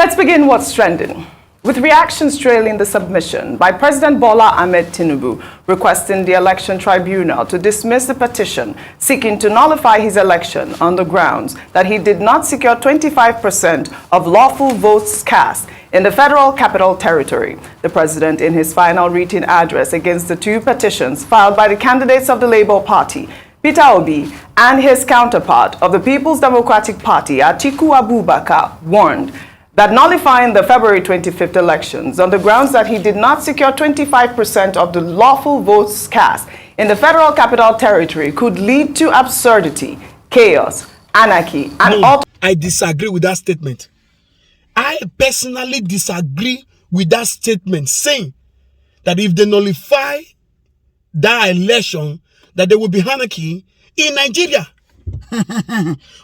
Let's begin what's trending. With reactions trailing the submission by President Bola Ahmed Tinubu requesting the election tribunal to dismiss the petition seeking to nullify his election on the grounds that he did not secure 25% of lawful votes cast in the Federal Capital Territory. The president, in his final written address against the two petitions filed by the candidates of the Labour Party, Peter Obi, and his counterpart of the People's Democratic Party, Atiku Abubakar, warned that nullifying the February 25th elections on the grounds that he did not secure 25% of the lawful votes cast in the Federal Capital Territory could lead to absurdity, chaos, anarchy, and I disagree with that statement. I personally disagree with that statement, saying that if they nullify that election, that there will be anarchy in Nigeria.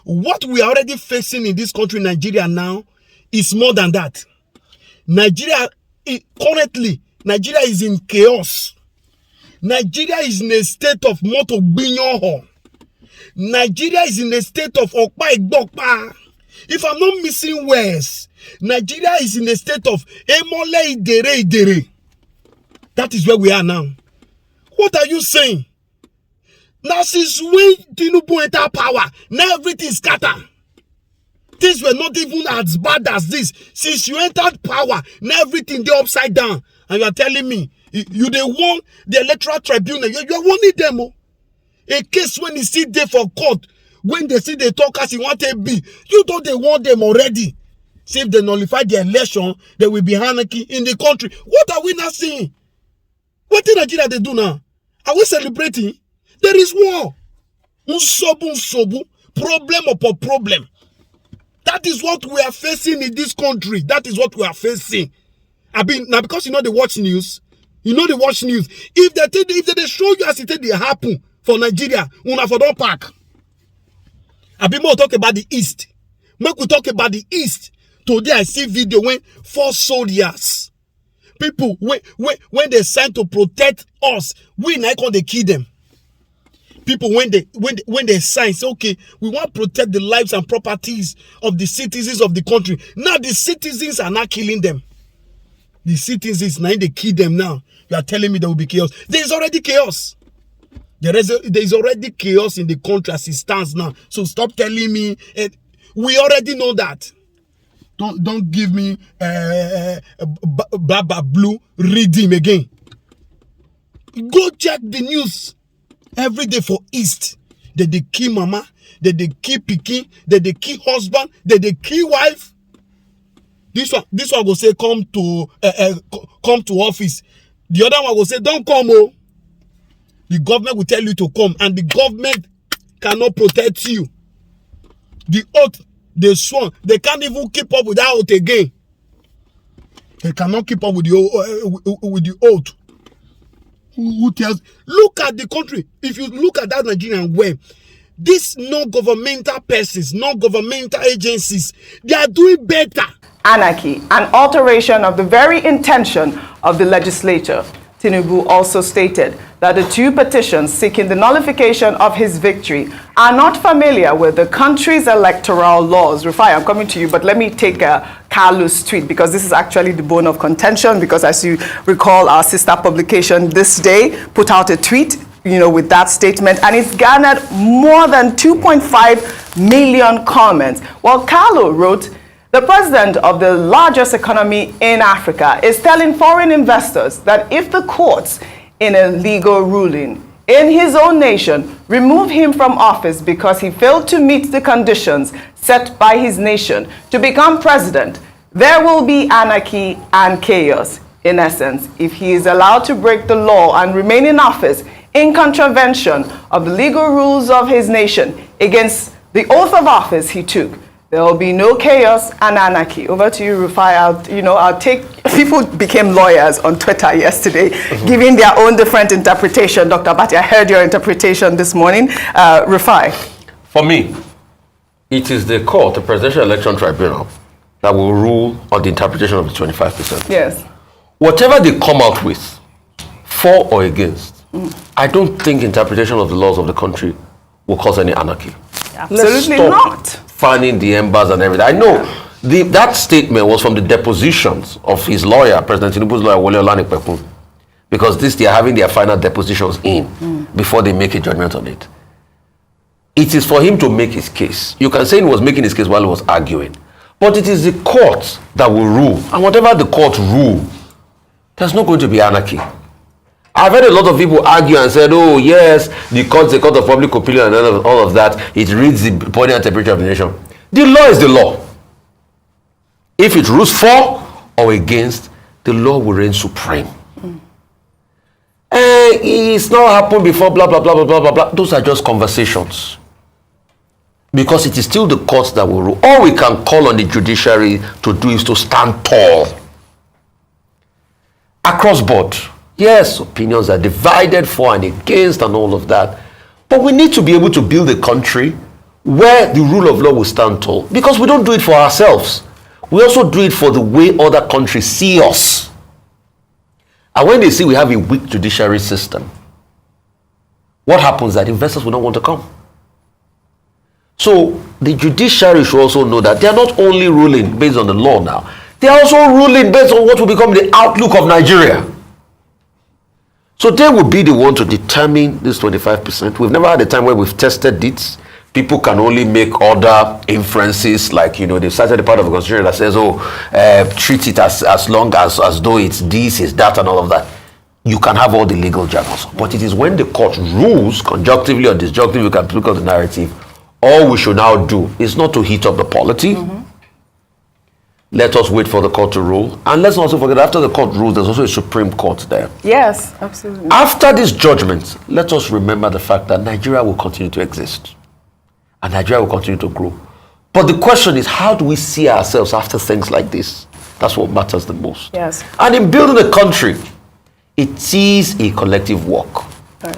What we are already facing in this country, Nigeria, now, is more than that. Currently, Nigeria is in chaos. Nigeria is in a state of moto binyoho. Nigeria is in a state of okpa igbokpa. If I'm not missing words, Nigeria is in a state of emole idere idere. That is where we are now. What are you saying? Now, since when Tinubu enter power, now everything is scattered. Things were not even as bad as this. Since you entered power, now everything they upside down. And you are telling me, you they want the electoral tribunal. You are wanting them. A case when you sit there for court, when they see the talk as you want to be, you thought they want them already. See, if they nullify the election, there will be anarchy in the country. What are we not seeing? What in Nigeria they do now? Are we celebrating? There is war. Unsobu, problem upon problem. That is what we are facing in this country. That is what we are facing. Now because you know they watch news. You know they watch news. If they show you as it they happen for Nigeria, una for don't pack. More talk about the East. Make we talk about the East. Today I see video when 4 soldiers, people when they sign to protect us, we not going to kill them. People when they sign say, okay, we want to protect the lives and properties of the citizens of the country. Now the citizens are not killing them. The citizens now they kill them now. You are telling me there will be chaos. There is already chaos. There is already chaos in the country as it stands now. So stop telling me. We already know that. Don't give me Baba Blue redeem again. Go check the news. Every day for East, they kill mama, they kill pikin, they kill husband, they kill wife. This one will say come to office. The other one will say don't come. Oh, the government will tell you to come, and the government cannot protect you. The oath they sworn, they can't even keep up with that oath again. They cannot keep up with the oath. Who tells? Look at the country. If you look at that Nigerian way, these non-governmental persons, non-governmental agencies, they are doing better. Anarchy, an alteration of the very intention of the legislature. Tinubu also stated that the two petitions seeking the nullification of his victory are not familiar with the country's electoral laws. Rufai, I'm coming to you, but let me take Carlos' tweet, because this is actually the bone of contention, because as you recall, our sister publication This Day put out a tweet, with that statement, and it's garnered more than 2.5 million comments. Well, Carlo wrote, the president of the largest economy in Africa is telling foreign investors that if the courts, in a legal ruling in his own nation, remove him from office because he failed to meet the conditions set by his nation to become president, there will be anarchy and chaos. In essence, if he is allowed to break the law and remain in office in contravention of the legal rules of his nation against the oath of office he took, there will be no chaos and anarchy. Over to you, Rufai. I'll take. People became lawyers on Twitter yesterday, giving their own different interpretation. Dr. Bati, I heard your interpretation this morning. Rufai. For me, it is the court, the Presidential Election Tribunal, that will rule on the interpretation of the 25%. Yes. Whatever they come out with, for or against, I don't think interpretation of the laws of the country will cause any anarchy. Absolutely not. Fanning the embers and everything. I know That statement was from the depositions of his lawyer, President Tinubu's lawyer, Wole Olanipekun, because they are having their final depositions in before they make a judgment on it. It is for him to make his case. You can say he was making his case while he was arguing, but it is the court that will rule, and whatever the court rule, there's not going to be anarchy. I've heard a lot of people argue and said, oh yes, the court's a court of public opinion and all of that. It reads the body and temperature of the nation. The law is the law. If it rules for or against, the law will reign supreme. It's not happened before, blah, blah, blah, blah, blah, blah, blah. Those are just conversations. Because it is still the courts that will rule. All we can call on the judiciary to do is to stand tall. Across board. Yes, opinions are divided for and against and all of that. But we need to be able to build a country where the rule of law will stand tall. Because we don't do it for ourselves. We also do it for the way other countries see us. And when they see we have a weak judiciary system, what happens is that investors will not want to come. So the judiciary should also know that they are not only ruling based on the law now, they are also ruling based on what will become the outlook of Nigeria. So they will be the one to determine this 25%. We've never had a time where we've tested it. People can only make other inferences, like, they've cited a part of the constitution that says, treat it as long as though it's this, it's that, and all of that. You can have all the legal jargons. But it is when the court rules, conjunctively or disjunctively, you can look at the narrative. All we should now do is not to heat up the polity. Let us wait for the court to rule. And let's also forget, after the court rules, there's also a Supreme Court there. Yes, absolutely. After this judgment, let us remember the fact that Nigeria will continue to exist. And Nigeria will continue to grow. But the question is, how do we see ourselves after things like this? That's what matters the most. Yes. And in building a country, it is a collective work. Right.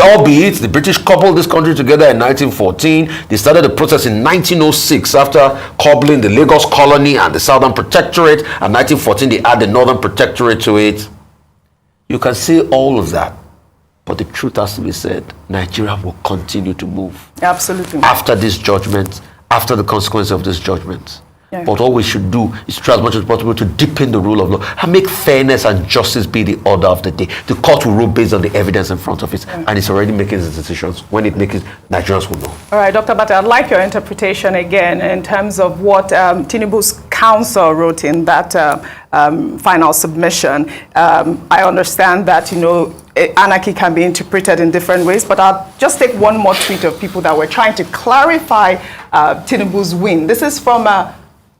Albeit the British coupled this country together in 1914. They started the process in 1906 after coupling the Lagos colony and the Southern Protectorate. And 1914 they add the Northern Protectorate to it. You can say all of that, but the truth has to be said. Nigeria will continue to move. Absolutely. After this judgment, after the consequence of this judgment. Yeah. But all we should do is try as much as possible to deepen the rule of law and make fairness and justice be the order of the day. The court will rule based on the evidence in front of it, and it's already making its decisions. When it makes it, Nigerians will know. All right, Dr. Bata, I'd like your interpretation again in terms of what Tinubu's counsel wrote in that final submission. I understand that, anarchy can be interpreted in different ways, but I'll just take one more tweet of people that were trying to clarify Tinubu's win. This is from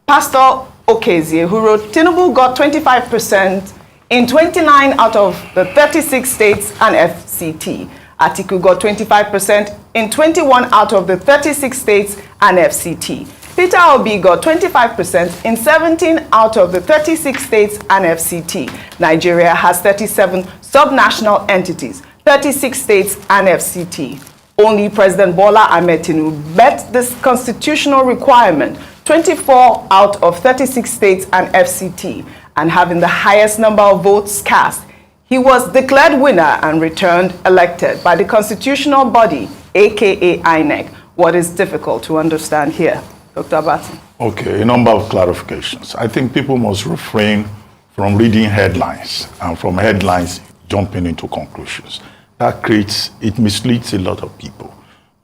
Pastor Okezie, who wrote, Tinubu got 25% in 29 out of the 36 states and FCT. Atiku got 25% in 21 out of the 36 states and FCT. Peter Obi got 25% in 17 out of the 36 states and FCT. Nigeria has 37 subnational entities, 36 states and FCT. Only President Bola Ahmed Tinubu met this constitutional requirement, 24 out of 36 states and FCT, and having the highest number of votes cast. He was declared winner and returned elected by the constitutional body, aka INEC. What is difficult to understand here? Dr. Abati. Okay, a number of clarifications. I think people must refrain from reading headlines and from headlines jumping into conclusions. It misleads a lot of people.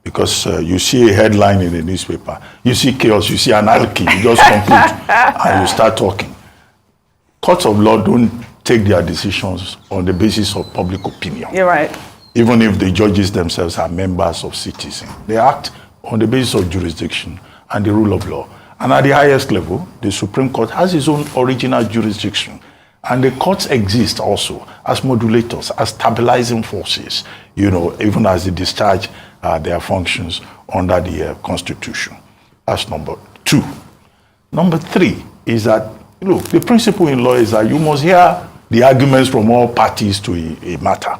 Because you see a headline in the newspaper, you see chaos, you see anarchy, you just conclude and you start talking. Courts of law don't take their decisions on the basis of public opinion. You're right. Even if the judges themselves are members of citizens. They act on the basis of jurisdiction and the rule of law. And at the highest level, the Supreme Court has its own original jurisdiction. And the courts exist also as modulators, as stabilizing forces, even as they discharge their functions under the Constitution. That's number two. Number three is that, look, the principle in law is that you must hear the arguments from all parties to a matter.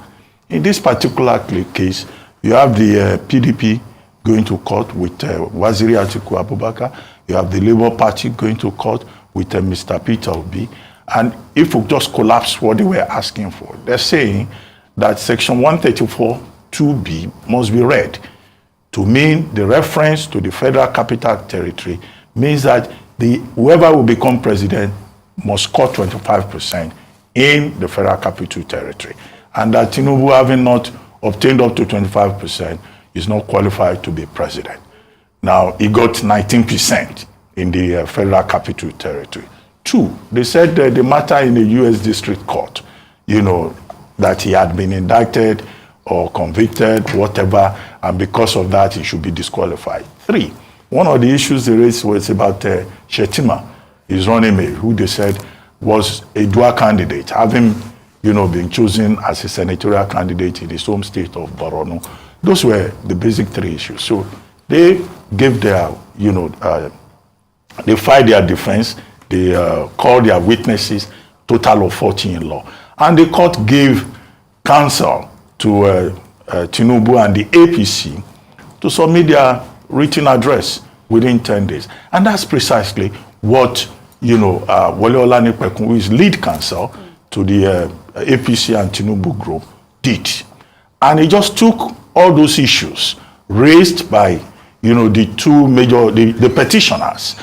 In this particular case, you have the PDP going to court with Waziri Atiku Abubakar. You have the Labour Party going to court with Mr. Peter Obi. And if we just collapse what they were asking for, they're saying that Section 134 2B must be read to mean the reference to the Federal Capital Territory means that whoever will become president must score 25% in the Federal Capital Territory. And that Tinubu, having not obtained up to 25%, is not qualified to be president. Now, he got 19% in the Federal Capital Territory. 2, they said the matter in the U.S. District Court, that he had been indicted or convicted, whatever, and because of that, he should be disqualified. 3, one of the issues they raised was about Shetima, his running mate, who they said was a dual candidate, having been chosen as a senatorial candidate in his home state of Borno. Those were the basic 3 issues. So they gave their, they filed their defense, they called their witnesses, total of 14 in law. And the court gave counsel to Tinubu and the APC to submit their written address within 10 days. And that's precisely what, Wole Olanipekun, who is lead counsel to the APC and Tinubu group, did. And he just took all those issues raised by, the 2 major, the petitioners,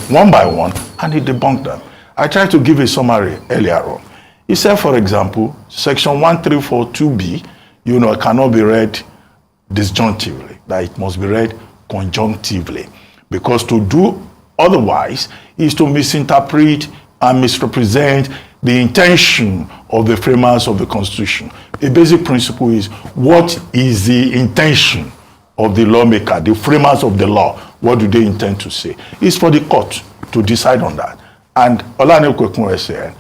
one by one, and he debunked them. I tried to give a summary earlier on. He said, for example, section 1342B, cannot be read disjunctively, that it must be read conjunctively, because to do otherwise is to misinterpret and misrepresent the intention of the framers of the Constitution. A basic principle is, what is the intention of the lawmaker, the framers of the law? What do they intend to say? It's for the court to decide on that. And Olanipekun said,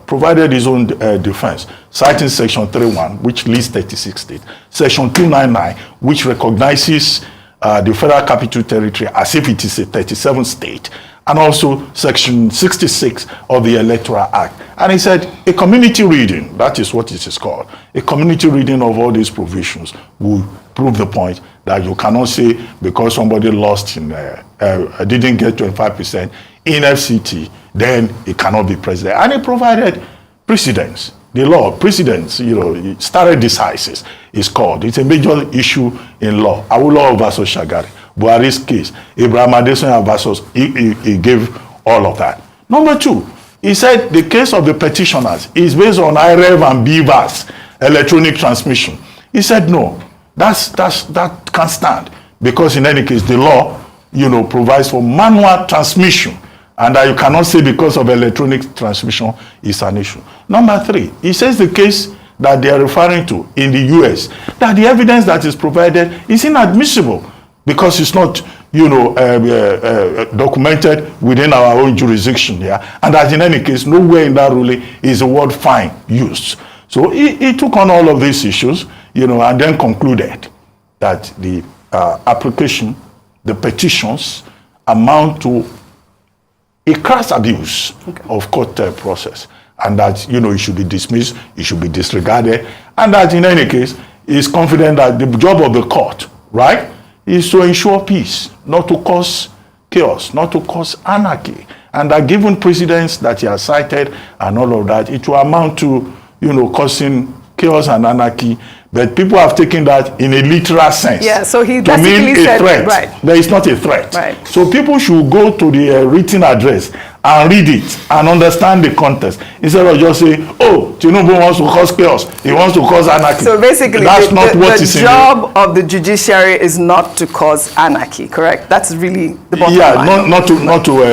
provided his own defense, citing section 3.1, which lists 36 states, section 299, which recognizes the Federal Capital Territory as if it is a 37th state, and also section 66 of the Electoral Act. And he said a community reading, that is what it is called, a community reading of all these provisions will prove the point that you cannot say because somebody lost in, didn't get 25% in FCT, then he cannot be president. And he provided precedents. The law, precedents, stare decisis is called. It's a major issue in law. Awolowo versus Shagari, Buhari's case, Abraham Adesanya versus, he gave all of that. Number 2, he said the case of the petitioners is based on IREV and BVAS, electronic transmission. He said no, that can't stand, because in any case, the law, provides for manual transmission, and that you cannot say because of electronic transmission is an issue. Number 3, he says the case that they are referring to in the US, that the evidence that is provided is inadmissible because it's not, documented within our own jurisdiction here, and that in any case, nowhere in that ruling is the word fine used. So he took on all of these issues, and then concluded that the application, the petitions, amount to a crass abuse of court process, and that it should be dismissed, it should be disregarded, and that in any case he is confident that the job of the court, right, is to ensure peace, not to cause chaos, not to cause anarchy, and that given precedents that he has cited and all of that, it will amount to causing chaos and anarchy. But people have taken that in a literal sense. Yeah, so he to mean a said, threat. Right. There is not a threat. Right. So people should go to the written address and read it and understand the context, instead of just say, oh, Tinubu wants to cause chaos, he wants to cause anarchy. So basically, that's not what is the job of the judiciary is not to cause anarchy, correct? That's really the bottom line. Not to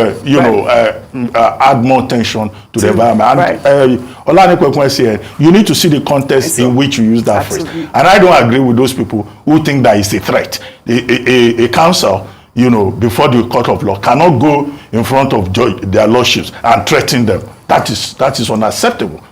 add more tension to the environment. And Olanipekun said, you need to see the context in which you use that phrase. And I don't agree with those people who think that it's a threat. A council, before the court of law cannot go in front of their lordships and threaten them. That is unacceptable.